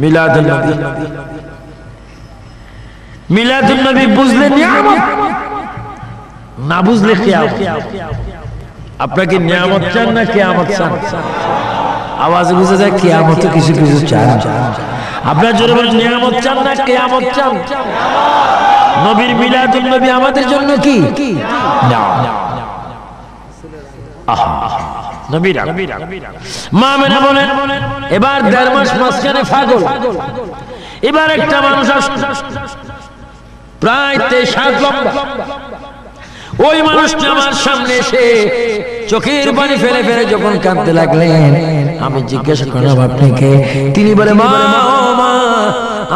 মিলাদুন নবী, মিলাদুন নবী বুঝলে নিয়ামত, না বুঝলে কিয়ামত। আপনাকে নিয়ামত চান না কিয়ামত চান? আওয়াজে বুঝে যায় কিয়ামত কিছু কিছু চান। আপনার জন্য বলেন নিয়ামত চান না কিয়ামত চান? নবীর মিলাদুন নবী আমাদের জন্য কি না? আহা নবীরা মা মেনা বলেন এবার ১.৫ মাস মাঝখানে ফাগল, এবার একটা মানুষ প্রায় ২৩ হাত লম্বা, ওই মানুষটা আমার সামনে এসে চোখের পানি ফেলে ফেলে যখন কাঁদতে লাগলেন, আমি জিজ্ঞাসা করলাম আপনি কে? তিনি বলে মা ও মা,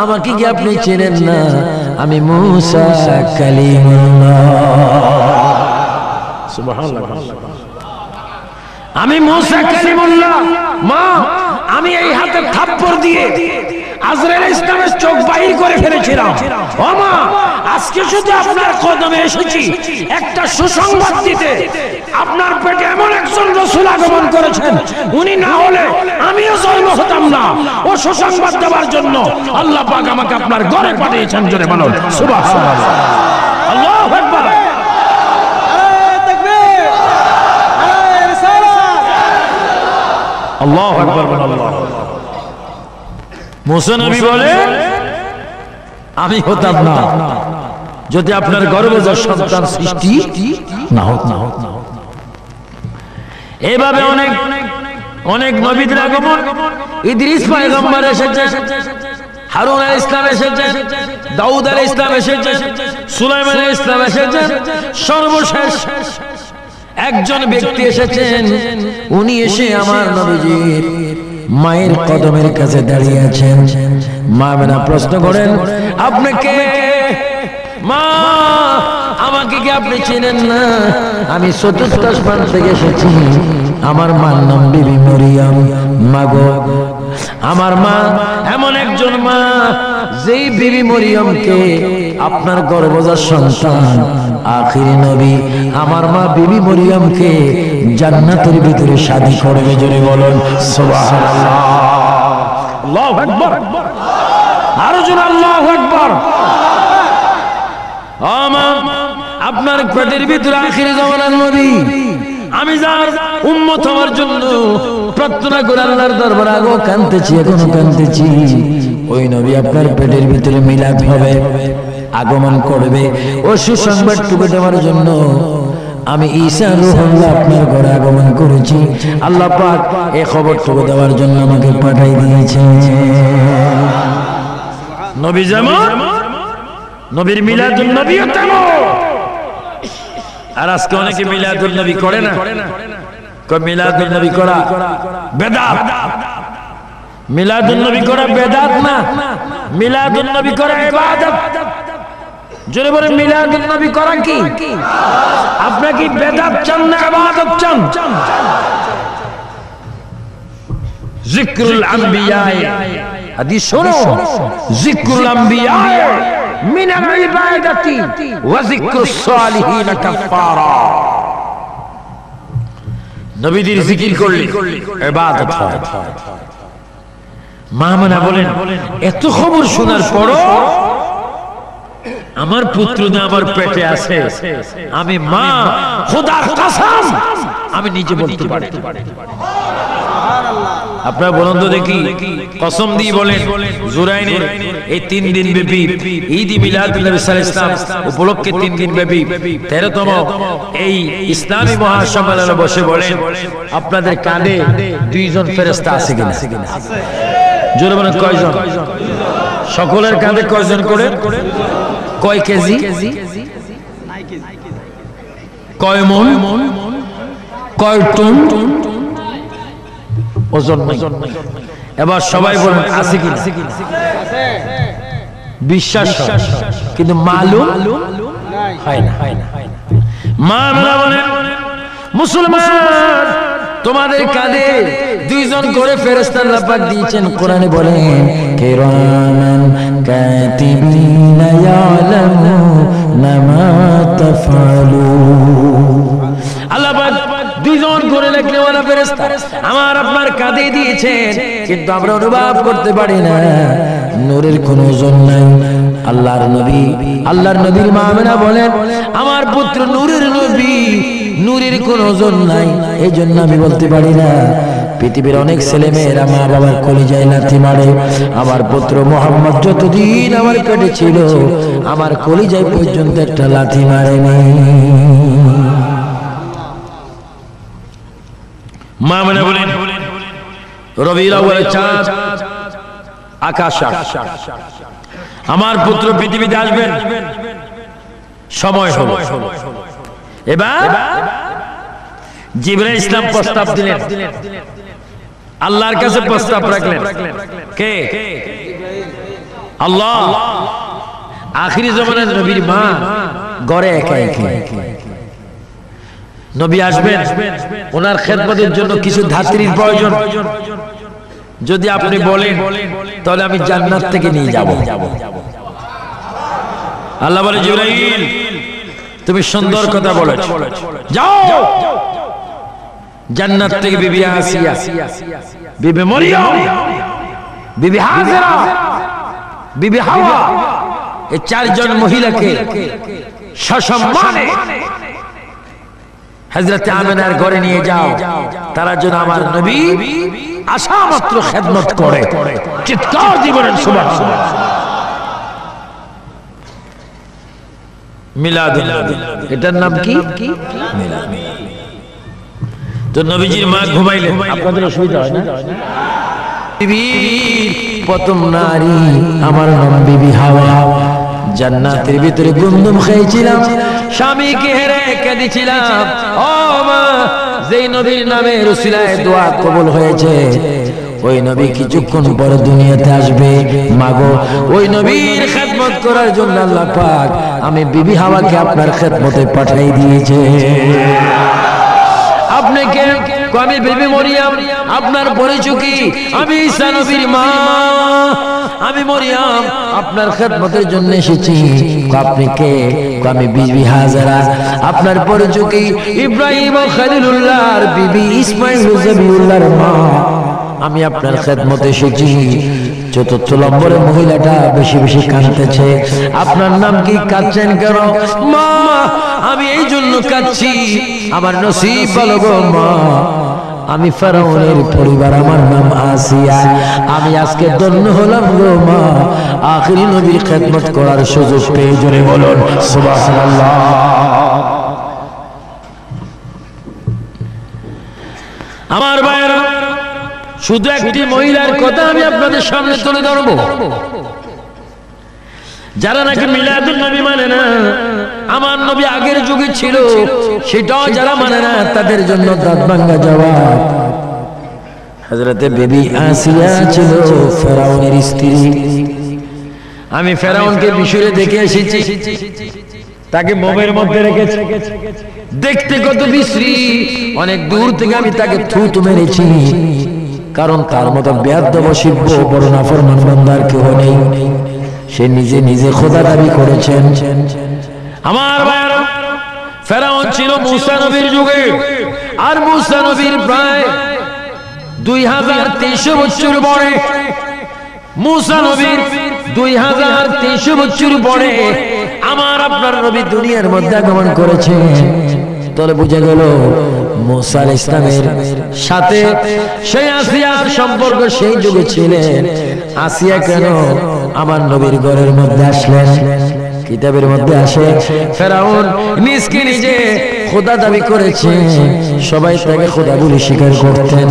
আমাকে কি আপনি চেনেন না? আমি মুসা কালিমুল্লাহ। সুবহানাল্লাহ, আমি মুসা কালিমুল্লাহ। মা আমি এই হাতে থাপ্পড় দিয়ে আজরাইল ইসলামের চোখ বাহির করে ফেলেছিলাম। ও মা আজকে শুধু আপনার কদমে এসেছি একটা সুসংবাদ দিতে, আপনার পেটে এমন একজন রাসূল আগমন করেছেন, উনি না হলে আমিও জন্ম হতাম না। ও সুসংবাদ দেওয়ার জন্য আল্লাহ পাক আমাকে আপনার ঘরে পাঠিয়েছেন। জোরে বলুন সুবহানাল্লাহ, আল্লাহু আকবার। আল্লাহু আকবার, আল্লাহ। মুসা নবী বলে আমি হতাম না যদি আপনার গর্ভজাত সন্তান সৃষ্টি না হতো। এভাবে অনেক অনেক নবীদের আগমন। ইদ্রিস পয়গম্বর এসেছে, হারুন আলাইহিস সালাম এসেছে, দাউদ আলাইহিস সালাম এসেছে, সুলাইমান আলাইহিস সালাম এসেছে, সর্বশেষ একজন ব্যক্তি এসেছেন, উনি এসে আমার নবীজির মায়ের কদমের কাছে দাঁড়িয়ে আছেন। মা মেনা প্রশ্ন করেন আপনি কে? মা আমাকে কি আপনি চেনেন না? আমি চতুর্থ আসমান থেকে এসেছি, আমার মার নাম বিবি মরিয়ম। মা গো, আমার মা এমন একজন মা যেই বিবি মরিয়মকে আপনার গর্ভজাত সন্তান আখিরি নবী আমার মা বিবি মরিয়মকে জান্নাতের ভিতরে শাদী করবে। জোরে বলুন সুবহানাল্লাহ, আল্লাহু আকবার, আরো জোরে আল্লাহু আকবার। আপনার পেটের ভিতরে আখিরি জামানার নবী, আমি যার উম্মত হওয়ার জন্য প্রার্থনা করে আল্লাহর দরবারে আগো কাঁদতেছি, এখনো কাঁদতেছি। ওই নবী আপনার পেটের ভিতরে মিলাদ হবে, আগমন করবে। ও সুসংবাদটুকু দেওয়ার জন্য আমি ঈসা রূহুল্লাহ আপনার ঘরে আগমন করেছি। আল্লাহ পাক এই খবরটুকু দেওয়ার জন্য আমাকে পাঠাই দিয়েছে। নবী যেমন নবীর মিলাদুন নবীও তেমন। আর আজকে অনেকে মিলাদুন নবী করে না, কয় মিলাদুন নবী করা বেদাত। মিলাদুন নবী করা বেদাত না, মিলাদুন নবী করা ইবাদত। জোরে বলে মিলাদুন নবী করা কি? আপনারা কি বেদাত চান না ইবাদত চান? যিকরুল আম্বিয়া, হাদিস শোনো, যিকরুল আম্বিয়া মিনাল ইবাদাতি ওয়া যিকরুস সালিহিন কাফারা। নবীদের জিকির করলে ইবাদত হয়। মা মানা বলেন এত খবর শোনার পরও আমার পুত্র না আমার পেটে আছে, আমি মা খোদার কসম আমি নিজে বলতে পারি। আপনারা বলুন তো দেখি, কসম দিয়ে বলেন জুরাইনের এই 3 দিন ব্যাপী ঈদ মিলাদুন নবী সাল্লাল্লাহু আলাইহি ওয়াসাল্লাম উপলক্ষে 3 দিন ব্যাপী 13তম এই ইসলামী মহাসম্মেলনে বসে বলেন আপনাদের কাঁধে 2 জন ফেরেশতা আছে কিনা? জোরে বলেন কয়জন? সকলের কাঁধে কয়জন করে? কয় কেজি? কয় মন? কয় টন ওজন? এবার সবাই বলেন আছে কিনা? বিশ্বাস কিন্তু মালুম হয় না। মা বলেন মুসলমান তোমাদের কাঁধে 2 জন করে ফেরেশতা আল্লাহ পাক দিয়েছেন। কোরআনে বলেন কিরামান কাতিবিনা ইয়ালামুনা মা তাফআলুন। আল্লাহ পাক 2 দুজন করে লেখনেওয়ালা ফেরেশতা আমার আপনার কাঁধে দিয়েছেন, কিন্তু আমরা অনুভব করতে পারি না। নূরের কোনো ওজন নাই। আল্লাহর নবীর মা আমেনা বলেন, আমার পুত্র নূরের নবী, নূরের কোনো ওজন নাই, এই জন্য আমি বলতে পারি না। পৃথিবীর অনেক ছেলে মেয়েরা মা বাবার কলিজায় লাথি মারে, আমার পুত্র মুহাম্মদ যতদিন আমার পেটে ছিল আমার কলিজায় পর্যন্ত একটা লাথি মারেনি। মা আমেনা বলেন, রবিউল আউয়ালের চাঁদ আকাশ, আমার পুত্র পৃথিবীতে আসবেন, সময় হলো। এবার জিবরাইল ইসলাম প্রস্তাব দিলেন, আল্লাহর কাছে প্রস্তাব রাখলেন। কে? আল্লাহ। আখিরি জামানার নবীর মা ঘরে একা একা, নবী আসবেন, ওনার খেদমতের জন্য কিছু ধাত্রীর প্রয়োজন। যদি আপনি বলেন তাহলে আমি জান্নাত থেকে নিয়ে যাব। আল্লাহ বলে, জিবরাইল তুমি সুন্দর কথা বলেছ, যাও জান্নাত থেকে বিবি আসিয়া, বিবি মরিয়ম, বিবি হাজেরা, বিবি হাওয়া, এই চারজন মহিলাকে সসম্মানে হযরত আমিনার ঘরে নিয়ে যাও। তারা যেন আমার নবী আসা মাত্র খেদমত করে। চিৎকার দিয়ে বলেন সুবহানাল্লাহ। মিলাদুন নবী, এটার নাম কি? মিলাদ। তো নবীজির মা ঘুমাইলেন, আপনাদের অসুবিধা হয় না? প্রথম নারী আমার নাম বিবি হাওয়া। জান্নাতের ভিতরে গুমদুম খেয়েছিলাম, স্বামীকে হেরে কেঁদেছিলাম। ও মা, যেই নবীর নামে রসিলায় দোয়া কবুল হয়েছে, ওই নবী কিছুক্ষণ পরে দুনিয়াতে আসবে। মাগো, ওই নবীর খেদমত করার জন্য আল্লাহ পাক আমি বিবি হাওয়াকে আপনার খেদমতে পাঠাই দিয়েছে। আপনি কে? আমি বিবি মরিয়ম। আপনার পরিচয় কি? আমি ঈসা নবীর মা, আমি মরিয়ম, আপনার খেদমতের জন্য এসেছি। আপনি কে? আমি বিবি হাজেরা। আপনার পরিচয় কি? ইব্রাহিম ও খলিলুল্লাহর বিবি, ইসমাইল ও জবিউল্লাহর মা। আমি আপনার খেদমতে এসেছি। চতুর্থ নম্বরে মহিলাটা বেশি বেশি কাঁদতেছে। আপনার নাম কি? কাঁদছেন কেন? মা, আমি এই জন্য কাঁদছি, আমার নসিব ভালো গো মা। আমি ফেরাউনের পরিবার, আমার নাম আসিয়া, আমি আজকে ধন্য হলাম গো মা, আখিরি নবীর খেদমত করার সুযোগ পেয়ে। জোরে বলুন সুবহানাল্লাহ। আমার ভাইরা, শুধু একটি মহিলার কথা আমি আপনাদের সামনে তুলে ধরবো, যারা নাকি মিলাদুন নবী মানে না, আমার নবী আগের যুগে ছিল, সেটাও যারা মানে না, তাদের জন্য দাঁত ভাঙা জবাব। হযরতে বিবি আসিয়া ছিল ফেরাউনের স্ত্রী। আমি ফেরাউনকে মিশরে দেখে এসেছি, তাকে মোমের মধ্যে রেখেছে, দেখতে কত বিশ্রী। অনেক দূর থেকে আমি তাকে থুতু মেরেছি, কারণ তার মতো বেয়াদব অসভ্য বড় নাফরমান বান্দার কেউ নেই। সে নিজে নিজে খোদা দাবি করেছেন। আমার ভাইরা, ফেরাউন ছিল মূসা নবীর যুগে, আর মূসা নবীর প্রায় 2300 বছর পরে, মূসা নবীর 2300 বছর পরে আমার আপনার নবী দুনিয়ার মধ্যে আগমন করেছেন। তাহলে বুঝে গেল মূসা আলাইহিস সালামের সাথে সেই আসিয়ার সম্পর্ক সেই যুগে ছিলেন। আসিয়া কেন আমার নবীর ঘরের মধ্যে আসলেন? কিতাবের মধ্যে আসে ফেরাউন নিজকে নিজে খোদা দাবি করেছে, সবাই তাকে খোদা বলে স্বীকার করতেন।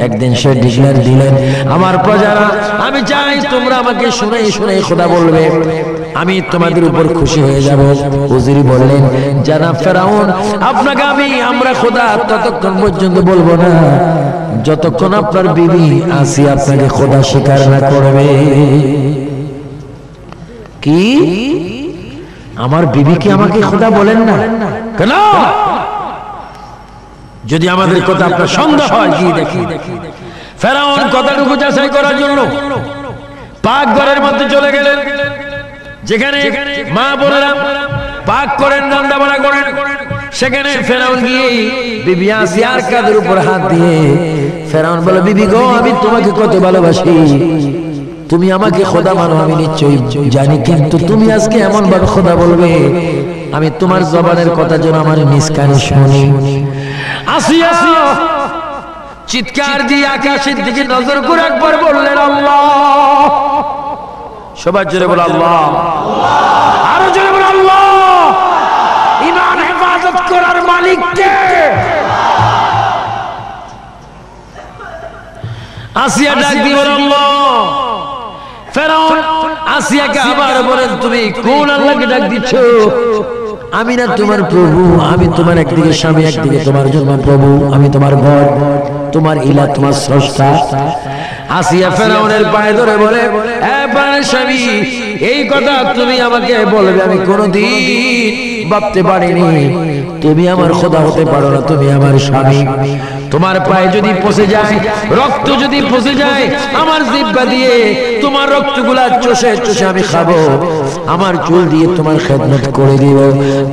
একদিন সে ডিক্লেয়ার দিলেন, আমার প্রজারা, আমি চাই তোমরা আমাকে শুনে শুনে খোদা বলবে, আমি তোমাদের উপর খুশি হয়ে যাব। উজির বললেন, জানাব ফেরাউন, আপনাকে আমরা খোদা ততক্ষণ পর্যন্ত বলবো না যতক্ষণ আপনার বিবি আসিয়া আপনাকে খোদা স্বীকার না করবে। কি? আমার বিবিকে আমাকে খোদা বলেন না কেন? যদি আমাদের কথা আপনার সন্দেহ হয়, কি দেখি। ফেরাউন কথাটুকু যাচাই করার জন্য পাক ঘরের মধ্যে চলে গেলেন, যেখানে মা বোনেরা পাক করেন, রান্না বান্না করেন। সেখানে ফেরাউন গিয়ে বিবি আসিয়ার কাঁধের উপর হাত দিয়ে ফেরাউন বলে, বিবি গো, আমি তোমাকে কত ভালোবাসি, তুমি আমাকে খোদা মানো, আমি নিশ্চয়ই জানি, কিন্তু তুমি আজকে এমন ভাবে খোদা বলবে, আমি তোমার জবানের কথা যেন আমার নিজ কানে শুনি। আসিয়া চিৎকার দিয়ে আকাশের দিকে নজর করে একবার বললেন, আল্লাহ। সবার জোরে বলে আল্লাহ, আরো জোরে বলে আল্লাহ। ঈমান হেফাজত করার মালিক কে? আসিয়া ডাক দিয়ে বলে, আল্লাহ। ফেরাউন আসিয়াকে আবার বলেন, তুমি কোন আল্লাহকে ডাক দিচ্ছ? আমি না তোমার প্রভু, আমি তোমার একদিকে স্বামী, একদিকে তোমার জন্য প্রভু, আমি তোমার ঘর, তোমার ইলা, তোমার স্রষ্টা। আসিয়া ফেরাউনের পায়ে ধরে বলে, স্বামী, এই কথা তুমি আমাকে বলবে, আমি কোনদিন ভাবতে পারিনি তুমি আমার খোদা হতে পারো না, তুমি আমার স্বামী। তোমার পায়ে যদি পচে যায়, রক্ত যদি পচে যায় আমার জিহ্বা দিয়ে, তোমার রক্তগুলা চষে চষে আমি খাবো, আমার চুল দিয়ে তোমার খেদমত করে দিব,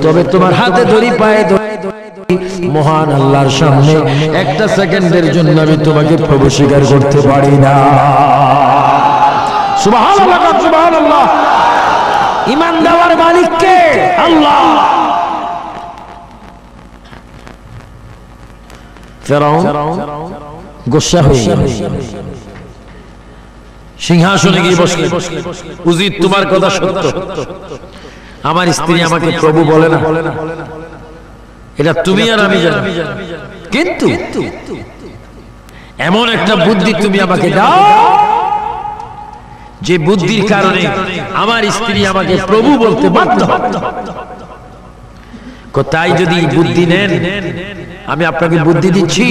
তবে তোমার হাতে ধরি, পায়ে ধরি, মহান আল্লাহর সামনে একটা সেকেন্ডের জন্য আমি তোমাকে প্রভু স্বীকার করতে পারি না। সুবহানাল্লাহ, সুবহানাল্লাহ। ঈমান দেওয়ার মালিক কে? আল্লাহ। ফেরাউন গোসা হয়ে সিংহাসনে গিয়ে বসলেন। উজির, তোমার কথা সত্য, আমার স্ত্রী আমাকে প্রভু বলে না, এটা তুমি আর আমি জানি, কিন্তু এমন একটা বুদ্ধি তুমি আমাকে দাও যে বুদ্ধির কারণে আমার স্ত্রী আমাকে প্রভু বলতে বাধ্য হবে। তাই যদি বুদ্ধি নেন, আমি আপনাকে বুদ্ধি দিচ্ছি,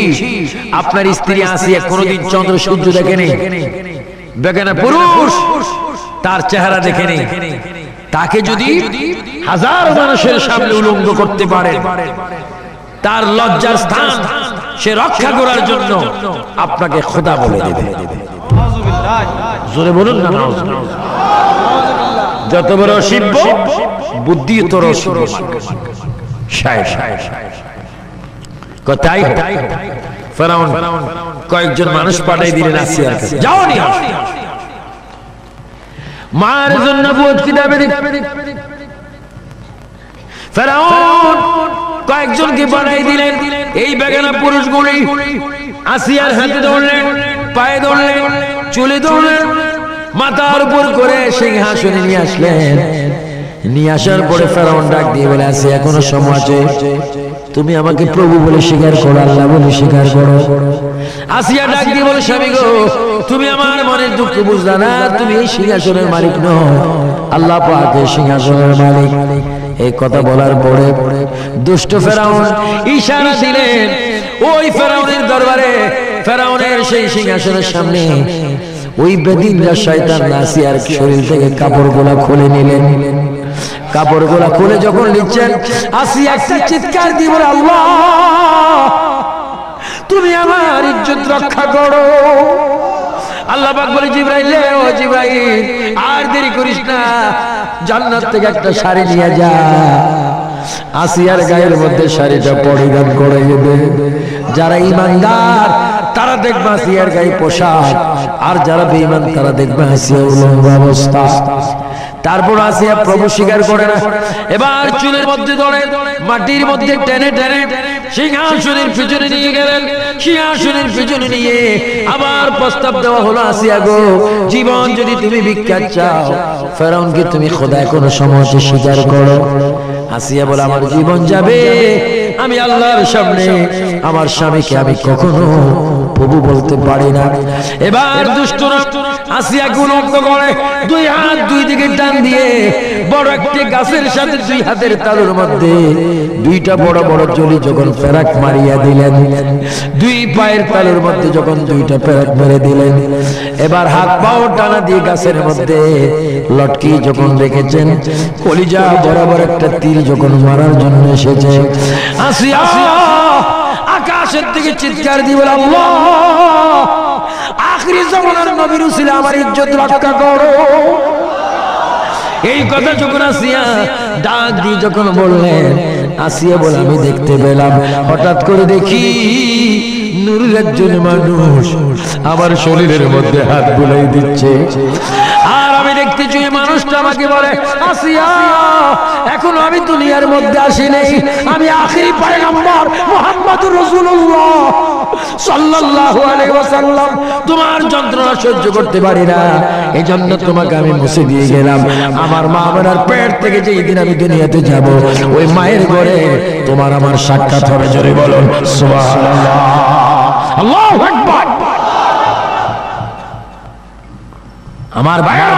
আপনার স্ত্রী আসিয়া কোনদিন চন্দ্র সূর্য দেখেনি, বেগানা পুরুষ তার চেহারা দেখেনি, তাকে যদি হাজার মানুষের সামনে উলঙ্গ করতে পারে, তার লজ্জার স্থান সে রক্ষা করার জন্য আপনাকে খোদা বলে দেবে। জোরে বলুন না। যত বড় শিব্য বুদ্ধি তোর তাই ফেরাউন কয়েকজন মানুষ পাঠাই দিলেন আসিয়ার কাছে, যাও নি মার জন্য নবুয়ত কি দেবে। ফেরাউন কয়েকজনকে পাঠাই দিলেন, এই বেগানা পুরুষগুলি আসিয়ার হাতে ধরলেন, পায়ে ধরলেন, চুলে ধরলেন, মাথার উপর করে সিংহাসনে নিয়ে আসলেন। নিয়ে আসার পরে ফেরাউন ডাক দিয়ে বলে, আসিয়া এখনো সময় আছে, তুমি আমাকে প্রভু বলে স্বীকার করো, আল্লাহ বলে স্বীকার করো। আসিয়া ডাক দিয়ে বলে, স্বামী গো, তুমি আমার মনের দুঃখ বুঝলা না, তুমি এই সিংহাসনের মালিক নও, আল্লাহ পাক এই সিংহাসনের মালিক। এই কথা বলার পরে দুষ্ট ফেরাউন ইশারা দিলেন, ওই ফেরাউনের দরবারে, ফেরাউনের সেই সিংহাসনের সামনে ওই বেদিনরা শয়তান আসিয়ার শরীর থেকে কাপড়গুলা খুলে নিলেন। কাপড়গুলা খুলে যখন নিচ্ছেন, আসিয়া একটা চিৎকার দিয়ে বলে, আল্লাহ, তুমি আমার ইজ্জত রক্ষা করো। আল্লাহ পাক বলে, জিবরাইল, ও জিবরাইল, আর দেরি করিস না, জান্নাত থেকে একটা শাড়ি নিয়ে যা, আসিয়ার গায়ের মধ্যে শাড়িটা পরিধান করে দেবে। যারা ঈমানদার তারা দেখবে আসিয়ার গায়ে পোশাক, আর যারা বেঈমান তারা দেখবে আসিয়া উলঙ্গ অবস্থা। তারপর আসিয়া প্রভু স্বীকার করে না, এবার চুলের মধ্যে ধরে মাটির মধ্যে টেনে টেনে সিংহাসনের পিছনে নিয়ে গেলেন। সিংহাসনের পিছনে নিয়ে আবার প্রস্তাব দেওয়া হলো, আসিয়া গো, জীবন যদি তুমি ভিক্ষা চাও, ফেরাউনকে তুমি খোদা এখনো সময় স্বীকার করো। আসিয়া বলে, আমার জীবন যাবে, আমি আল্লাহর সামনে আমার স্বামীকে আমি কখনো প্রভু বলতে পারি না। এবার দুষ্টরা আসিয়াকে উলঙ্গ করে, দুই হাত দুই দিকে টান দিয়ে বড় একটি গাছের সাথে দুই হাতের তালুর মধ্যে দুইটা বড় বড় জলি যখন ফেরাক মারিয়া দিলেন, দুই পায়ের তালুর মধ্যে যখন দুইটা ফেরাক মেরে দিলেন, এবার হাত পাও টানা দিয়ে গাছের মধ্যে লটকি যখন রেখেছেন, কলিজা বরাবর একটা তীর যখন মারার জন্য এসেছে, আসিয়া আকাশের দিকে চিৎকার দিয়ে বলে, আল্লাহ, আখিরি জামানার নবীর উসিলা আমার ইজ্জত রক্ষা করো। এই কথা যখন আসিয়া ডাক দিয়ে যখন বললেন, আসিয়া বলে আমি দেখতে পেলাম, হঠাৎ করে দেখি নূরের একজন মানুষ আমার শরীরের মধ্যে হাত বুলাই দিচ্ছে। আর আমি দেখতেছি এই মানুষটা আমাকে বলে, আসিয়া এখনো আমি দুনিয়ার মধ্যে আসি নাই, আমি আখিরি পয়গম্বর মুহাম্মদুর রাসূলুল্লাহ সাল্লাল্লাহু আলাইহি ওয়াসাল্লাম, তোমার যন্ত্রণা সহ্য করতে পারি না, এজন্য তোমাকে আমি মুছে দিয়ে গেলাম। আমার মা আমার পেট থেকে যেই দিন আমি দুনিয়াতে যাব, ওই মায়ের ঘরে তোমার আমার সাক্ষাৎ হবে। জোরে বলো সুবহানাল্লাহ, আল্লাহু আকবার। আমার ভাইরা,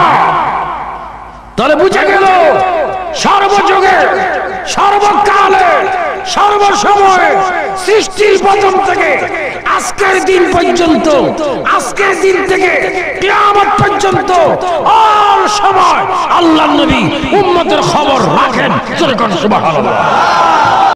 তাহলে বুঝে গেল সর্বযুগে সর্বকালে সর্বসময়ে সৃষ্টির প্রথম থেকে আজকের দিন পর্যন্ত, আজকের দিন থেকে কিয়ামত পর্যন্ত আর সময় আল্লাহর নবী উম্মতের খবর রাখেন। সুবহানাল্লাহ।